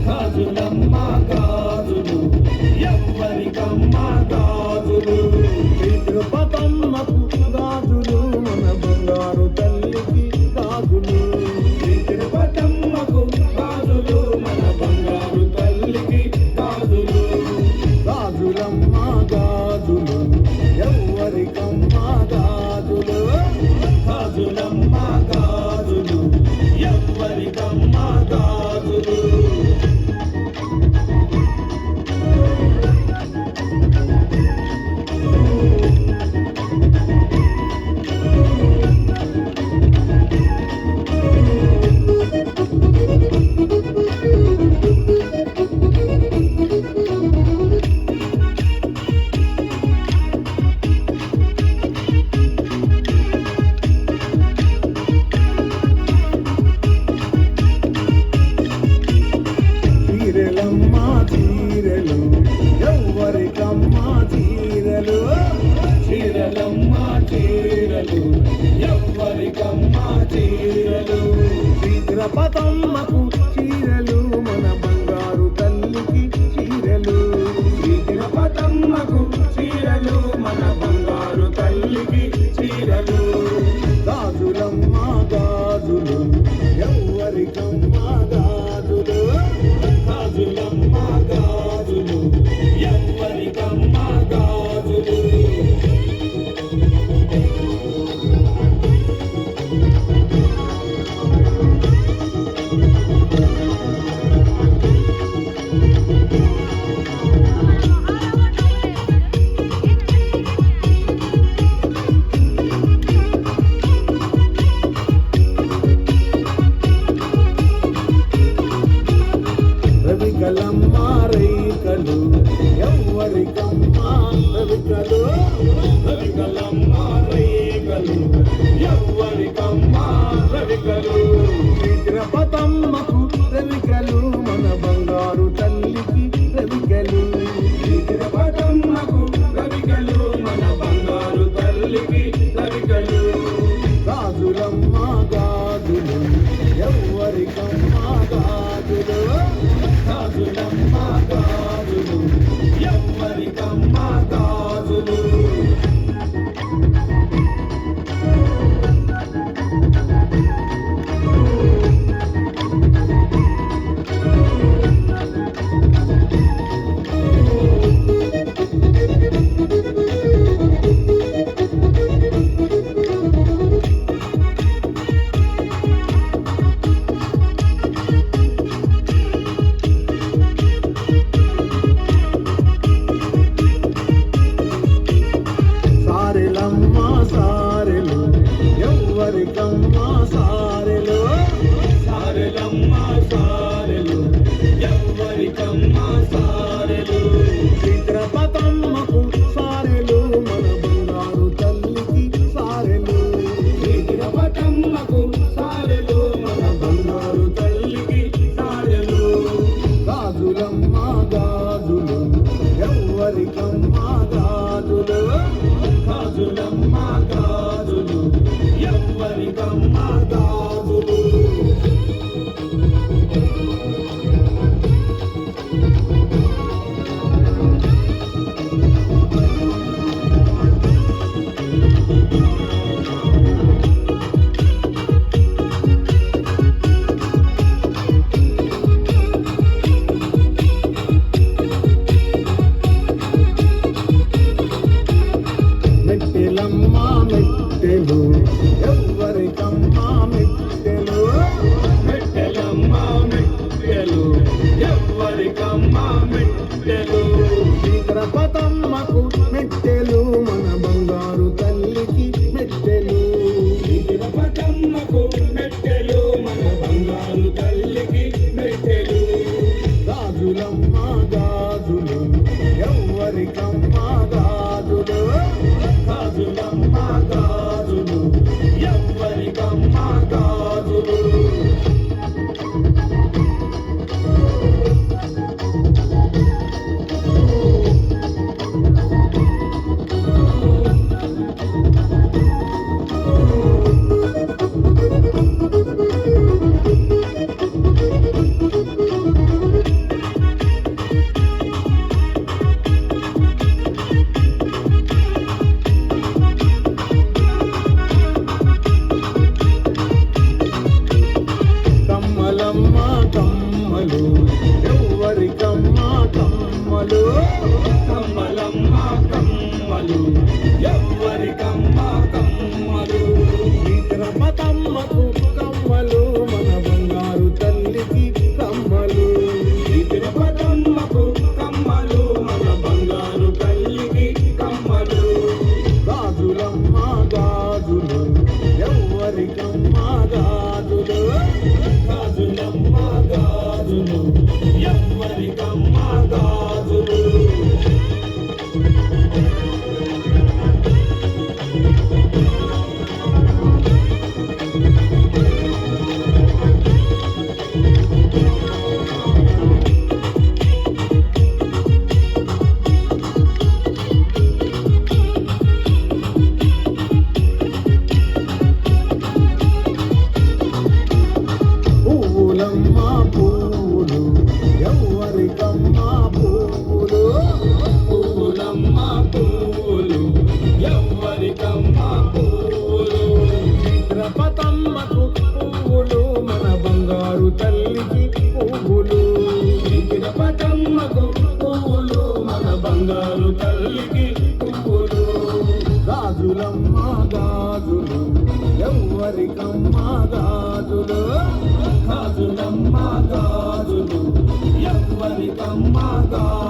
గాజులమ్మ గాజులు ఎవ్వరికమ్మ గాజులు తిరుపతమ్మకు గాజులు మన బంగారు తల్లికి గాజులు తిరుపతమ్మకు గాజులు మన బంగారు తల్లికి గాజులు గాజులమ్మ గాజులు ఎవ్వరికమ్మ గాజులు గాజులమ్మ గాజులు ఎవ్వరికమ్మ గాజులు చీరలమ్మ చీరలు ఎవ్వరికమ్మ చీరలు చీరలమ్మ చీరలు ఎవ్వరికమ్మ చీరలు తిరుపతమ్మకు చీరలు మన బంగారు తల్లికి చీరలు తిరుపతమ్మకు చీరలు మన బంగారు తల్లికి చీరలు గాజులమ్మ గాజులు ఎవ్వరికమ్మ గాజులు గాజులమ్మ గాజులు ఎవ్వరికమ్మ గాజులు గాజులు ఎవ్వరికమ్మ గాజులు పువ్వులమ్మ పువ్వులు ఎవ్వరికమ్మ పువ్వులు పువ్వులమ్మ పువ్వులు ఎవ్వరికమ్మ పువ్వులు చిత్రపతమ్మకు పువ్వులు మన బంగారు తల్లికి పువ్వులు చిత్రపటమ్మకు పువ్వులు మన బంగారు తల్లికి పువ్వులు గాజులమ్మ గాజులు ఎవ్వరికమ్మ గాజులు గాజులమ్మ గాజులు ఎవ్వరికమ్మ గాజులు